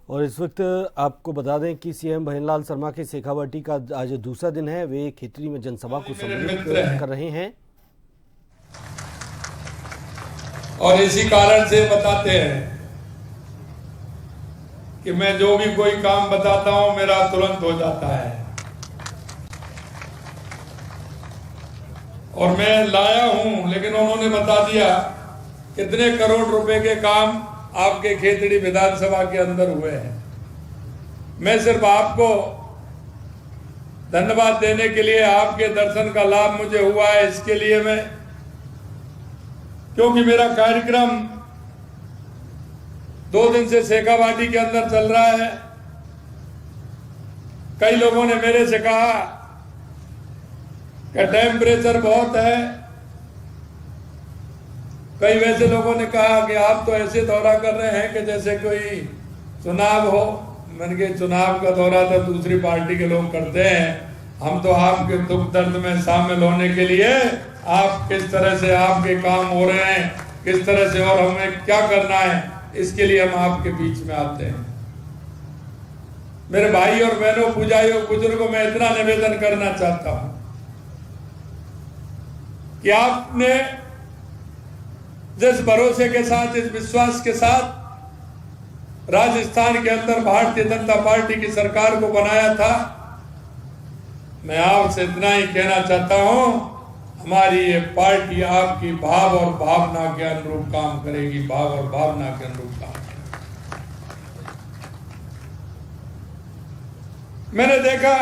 और इस वक्त आपको बता दें कि सीएम भजनलाल शर्मा के शेखावाटी का आज दूसरा दिन है। वे खेतड़ी में जनसभा को संबोधित कर रहे हैं और इसी कारण से बताते हैं कि मैं जो भी कोई काम बताता हूं मेरा तुरंत हो जाता है। और मैं लाया हूं, लेकिन उन्होंने बता दिया कितने करोड़ रुपए के काम आपके खेतड़ी विधानसभा के अंदर हुए हैं। मैं सिर्फ आपको धन्यवाद देने के लिए, आपके दर्शन का लाभ मुझे हुआ है इसके लिए मैं, क्योंकि मेरा कार्यक्रम 2 दिन से शेखावाटी के अंदर चल रहा है। कई लोगों ने मेरे से कहा कि टेम्परेचर बहुत है, कई वैसे लोगों ने कहा कि आप तो ऐसे दौरा कर रहे हैं कि जैसे कोई चुनाव हो। मैंने कहा चुनाव का दौरा तो दूसरी पार्टी के लोग करते हैं, हम तो आपके दुख दर्द में शामिल होने के लिए, आप किस तरह से आपके काम हो रहे हैं, किस तरह से और हमें क्या करना है, इसके लिए हम आपके बीच में आते हैं। मेरे भाई और बहनों, पूजाइयों, बुजुर्गों, मैं इतना निवेदन करना चाहता हूं कि आपने जिस भरोसे के साथ, इस विश्वास के साथ राजस्थान के अंदर भारतीय जनता पार्टी की सरकार को बनाया था, मैं आपसे इतना ही कहना चाहता हूं, हमारी ये पार्टी आपकी भाव और भावना के अनुरूप काम करेगी, भाव और भावना के अनुरूप काम करेगी। मैंने देखा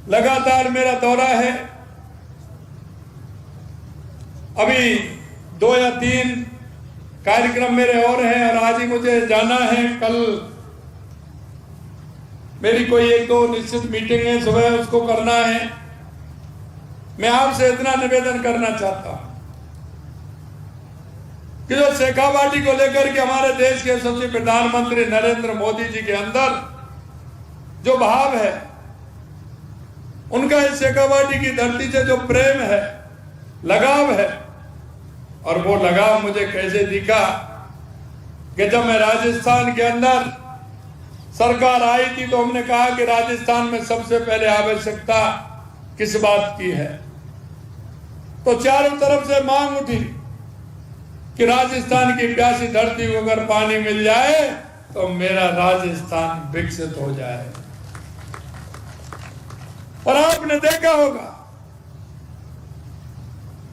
लगातार मेरा दौरा है, अभी 2 या 3 कार्यक्रम मेरे और हैं और आज ही मुझे जाना है। कल मेरी कोई 1-2 निश्चित मीटिंग है, सुबह उसको करना है। मैं आपसे इतना निवेदन करना चाहता हूं कि जो शेखावाटी को लेकर के हमारे देश के यशस्वी प्रधानमंत्री नरेंद्र मोदी जी के अंदर जो भाव है, उनका इस शेखावाटी की धरती से जो प्रेम है, लगाव है, और वो लगाव मुझे कैसे दिखा कि जब मैं राजस्थान के अंदर सरकार आई थी तो हमने कहा कि राजस्थान में सबसे पहले आवश्यकता किस बात की है, तो चारों तरफ से मांग उठी कि राजस्थान की प्यासी धरती को अगर पानी मिल जाए तो मेरा राजस्थान विकसित हो जाए। और आपने देखा होगा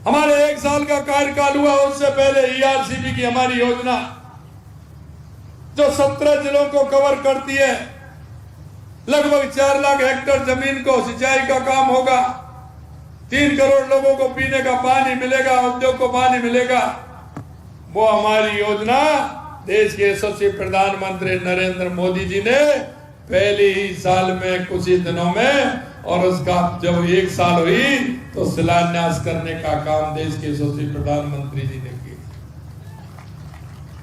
हमारे 1 साल का कार्यकाल हुआ, उससे पहले ERCP की हमारी योजना जो 17 जिलों को कवर करती है, लगभग 4 लाख हेक्टेयर जमीन को सिंचाई का काम होगा, 3 करोड़ लोगों को पीने का पानी मिलेगा, उद्योग को पानी मिलेगा। वो हमारी योजना देश के यशस्वी प्रधानमंत्री नरेंद्र मोदी जी ने पहले ही साल में, कुछ ही दिनों में, और उसका जब 1 साल हुई तो शिलान्यास करने का काम देश के यशस्वी प्रधानमंत्री जी ने किया।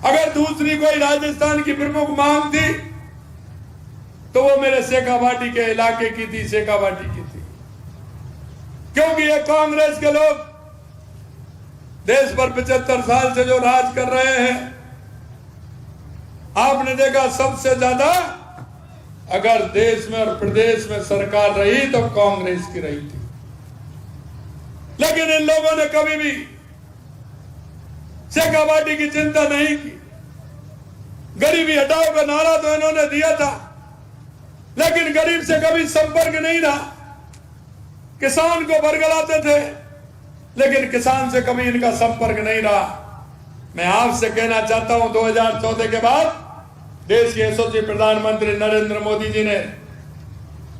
अगर दूसरी कोई राजस्थान की प्रमुख मांग थी तो वो मेरे शेखावाटी के इलाके की थी, शेखावाटी की थी, क्योंकि ये कांग्रेस के लोग देश पर 75 साल से जो राज कर रहे हैं, आपने देखा सबसे ज्यादा अगर देश में और प्रदेश में सरकार रही तो कांग्रेस की रही थी। लेकिन इन लोगों ने कभी भी शेखावाटी की चिंता नहीं की। गरीबी हटाओ का नारा तो इन्होंने दिया था, लेकिन गरीब से कभी संपर्क नहीं रहा। किसान को बरगलाते थे, लेकिन किसान से कभी इनका संपर्क नहीं रहा। मैं आपसे कहना चाहता हूं, 2014 के बाद देश के यशस्वी प्रधानमंत्री नरेंद्र मोदी जी ने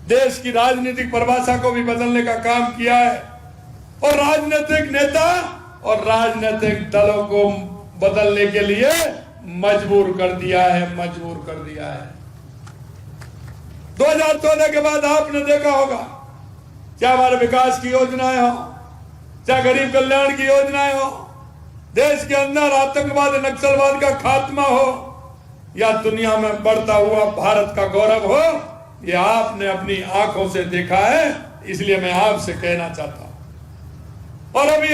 देश की राजनीतिक परिभाषा को भी बदलने का काम किया है और राजनीतिक नेता और राजनीतिक दलों को बदलने के लिए मजबूर कर दिया है। 2014 के बाद आपने देखा होगा, चाहे हमारे विकास की योजनाएं हो, चाहे गरीब कल्याण की योजनाएं हो, देश के अंदर आतंकवाद, नक्सलवाद का खात्मा हो, या दुनिया में बढ़ता हुआ भारत का गौरव हो, ये आपने अपनी आंखों से देखा है। इसलिए मैं आपसे कहना चाहता हूं। और अभी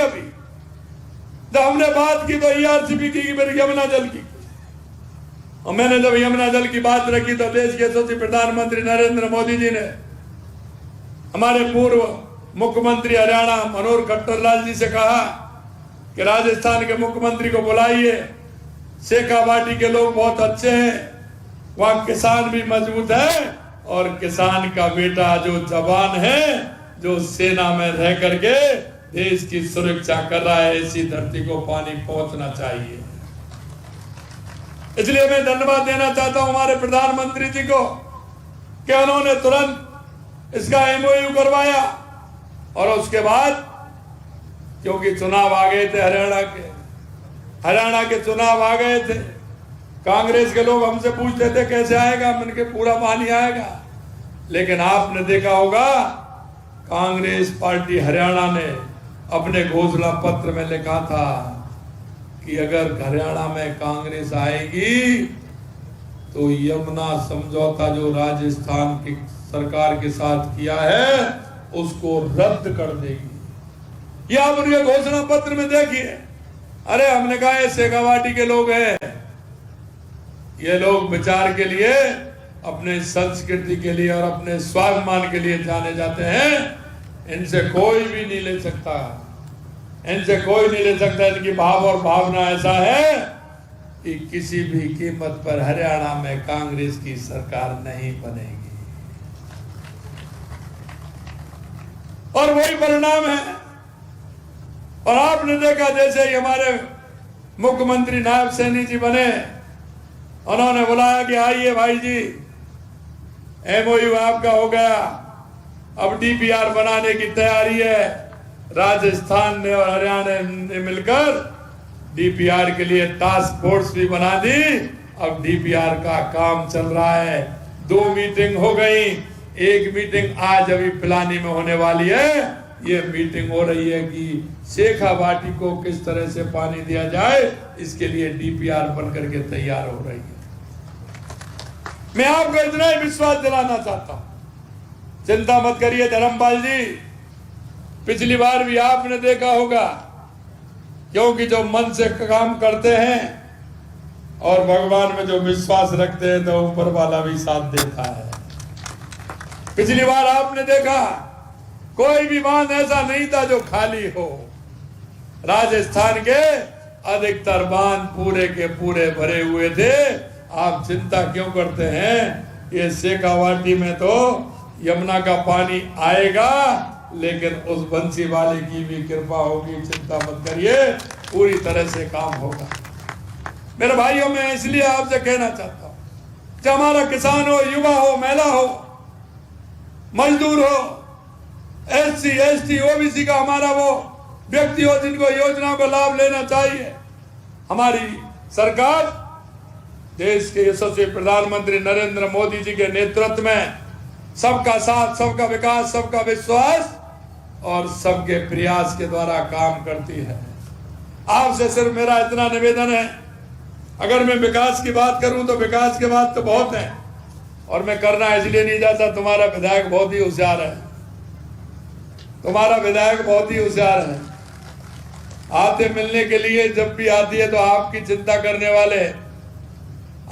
जब हमने बात की तो ERCP की, फिर यमुना जल की, और मैंने जब यमुना जल की बात रखी तो देश के यशस्वी प्रधानमंत्री नरेंद्र मोदी जी ने हमारे पूर्व मुख्यमंत्री हरियाणा मनोहर खट्टर लाल जी से कहा कि राजस्थान के मुख्यमंत्री को बुलाइए, शेखावाटी के लोग बहुत अच्छे हैं, वहां किसान भी मजबूत है और किसान का बेटा जो जवान है, जो सेना में रह करके देश की सुरक्षा कर रहा है, ऐसी धरती को पानी पहुंचना चाहिए। इसलिए मैं धन्यवाद देना चाहता हूं हमारे प्रधानमंत्री जी को कि उन्होंने तुरंत इसका एमओयू करवाया और उसके बाद क्योंकि चुनाव आ गए थे, हरियाणा के चुनाव आ गए थे, कांग्रेस के लोग हमसे पूछते थे कैसे आएगा, मन के पूरा पानी आएगा। लेकिन आपने देखा होगा कांग्रेस पार्टी हरियाणा ने अपने घोषणा पत्र में लिखा था कि अगर हरियाणा में कांग्रेस आएगी तो यमुना समझौता जो राजस्थान की सरकार के साथ किया है उसको रद्द कर देगी। ये आप उनके घोषणा पत्र में देखिए। अरे हमने कहा ये शेखावाटी के लोग हैं, ये लोग विचार के लिए, अपने संस्कृति के लिए और अपने स्वाभिमान के लिए जाने जाते हैं। इनसे कोई भी नहीं ले सकता, इनसे कोई नहीं ले सकता। इनकी भाव और भावना ऐसा है कि किसी भी कीमत पर हरियाणा में कांग्रेस की सरकार नहीं बनेगी और वही परिणाम है। और आपने देखा जैसे ही हमारे मुख्यमंत्री नायब सैनी जी बने, उन्होंने बुलाया कि आइए भाई जी, एमओयू आपका हो गया, अब डीपीआर बनाने की तैयारी है। राजस्थान ने और हरियाणा ने मिलकर डीपीआर के लिए टास्क फोर्स भी बना दी। अब डीपीआर का काम चल रहा है। 2 मीटिंग हो गई, एक मीटिंग आज अभी पिलानी में होने वाली है। ये मीटिंग हो रही है कि शेखावाटी को किस तरह से पानी दिया जाए, इसके लिए डीपीआर बन करके तैयार हो रही है। मैं आपको इतना ही विश्वास दिलाना चाहता हूं, चिंता मत करिए धर्मपाल जी। पिछली बार भी आपने देखा होगा, क्योंकि जो मन से काम करते हैं और भगवान में जो विश्वास रखते हैं तो ऊपर वाला भी साथ देता है। पिछली बार आपने देखा कोई भी बांध ऐसा नहीं था जो खाली हो। राजस्थान के अधिकतर बांध पूरे के पूरे भरे हुए थे। आप चिंता क्यों करते हैं? ये शेखावाटी में तो यमुना का पानी आएगा, लेकिन उस बंसी वाले की भी कृपा होगी। चिंता मत करिए, पूरी तरह से काम होगा। मेरे भाइयों, मैं इसलिए आपसे कहना चाहता हूं कि हमारा किसान हो, युवा हो, महिला हो, मजदूर हो, SC ST OBC का हमारा वो व्यक्ति हो जिनको योजनाओं का लाभ लेना चाहिए। हमारी सरकार देश के यशस्वी प्रधानमंत्री नरेंद्र मोदी जी के नेतृत्व में सबका साथ, सबका विकास, सबका विश्वास और सबके प्रयास के द्वारा काम करती है। आपसे सिर्फ मेरा इतना निवेदन है, अगर मैं विकास की बात करूं तो विकास के बाद तो बहुत है और मैं करना इसलिए नहीं चाहता। तुम्हारा विधायक बहुत ही होशियार है, तुम्हारा विधायक बहुत ही होशियार है। आते मिलने के लिए जब भी आती है तो आपकी चिंता करने वाले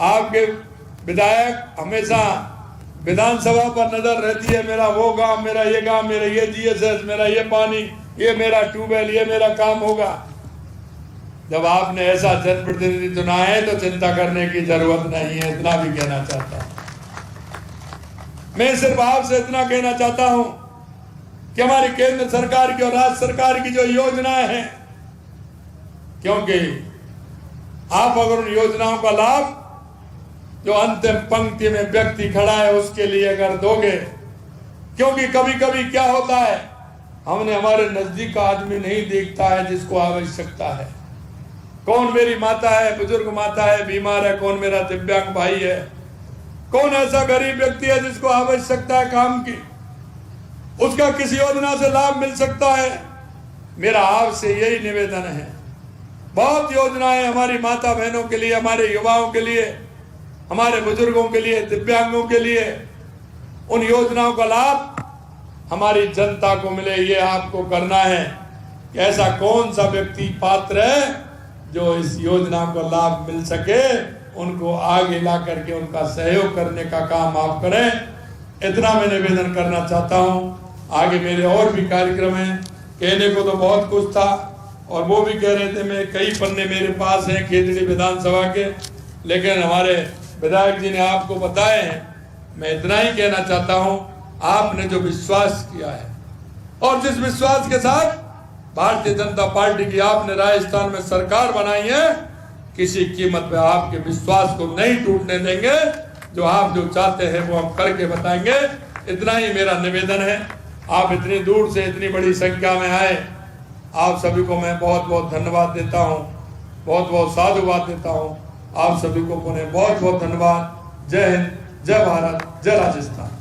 आपके विधायक हमेशा विधानसभा पर नजर रहती है। मेरा वो गांव, मेरा ये गांव, मेरा ये GSS, मेरा ये पानी, ये मेरा ट्यूबवेल, ये मेरा काम होगा। जब आपने ऐसा जनप्रतिनिधि चुना है तो चिंता करने की जरूरत नहीं है, इतना भी कहना चाहता हूं। मैं सिर्फ आपसे इतना कहना चाहता हूं कि हमारी केंद्र सरकार की और राज्य सरकार की जो योजनाएं हैं, क्योंकि आप अगर उन योजनाओं का लाभ जो अंतिम पंक्ति में व्यक्ति खड़ा है उसके लिए अगर दोगे, क्योंकि कभी कभी क्या होता है, हमने हमारे नजदीक का आदमी नहीं देखता है जिसको आवश्यकता है। कौन मेरी माता है, बुजुर्ग माता है, बीमार है, कौन मेरा दिव्यांग भाई है, कौन ऐसा गरीब व्यक्ति है जिसको आवश्यकता है काम की, उसका किसी योजना से लाभ मिल सकता है। मेरा आपसे यही निवेदन है, बहुत योजनाएं हमारी माता बहनों के लिए, हमारे युवाओं के लिए, हमारे बुजुर्गों के लिए, दिव्यांगों के लिए, उन योजनाओं का लाभ हमारी जनता को मिले, ये आपको करना है कि ऐसा कौन सा व्यक्ति पात्र है जो इस योजना को लाभ मिल सके, उनको आगे ला करके उनका सहयोग करने का काम आप करें। इतना मैं निवेदन करना चाहता हूँ। आगे मेरे और भी कार्यक्रम हैं, कहने को तो बहुत कुछ था, और वो भी कह रहे थे मैं कई पन्ने मेरे पास हैं खेतड़ी विधानसभा के, लेकिन हमारे विधायक जी ने आपको बताए हैं। मैं इतना ही कहना चाहता हूँ, आपने जो विश्वास किया है और जिस विश्वास के साथ भारतीय जनता पार्टी की आपने राजस्थान में सरकार बनाई है, किसी कीमत पे आपके विश्वास को नहीं टूटने देंगे। जो आप जो चाहते हैं वो हम करके बताएंगे। इतना ही मेरा निवेदन है। आप इतनी दूर से इतनी बड़ी संख्या में आए, आप सभी को मैं बहुत बहुत धन्यवाद देता हूँ, बहुत बहुत साधुवाद देता हूँ। आप सभी को पुनः बहुत बहुत धन्यवाद। जय हिंद, जय भारत, जय राजस्थान।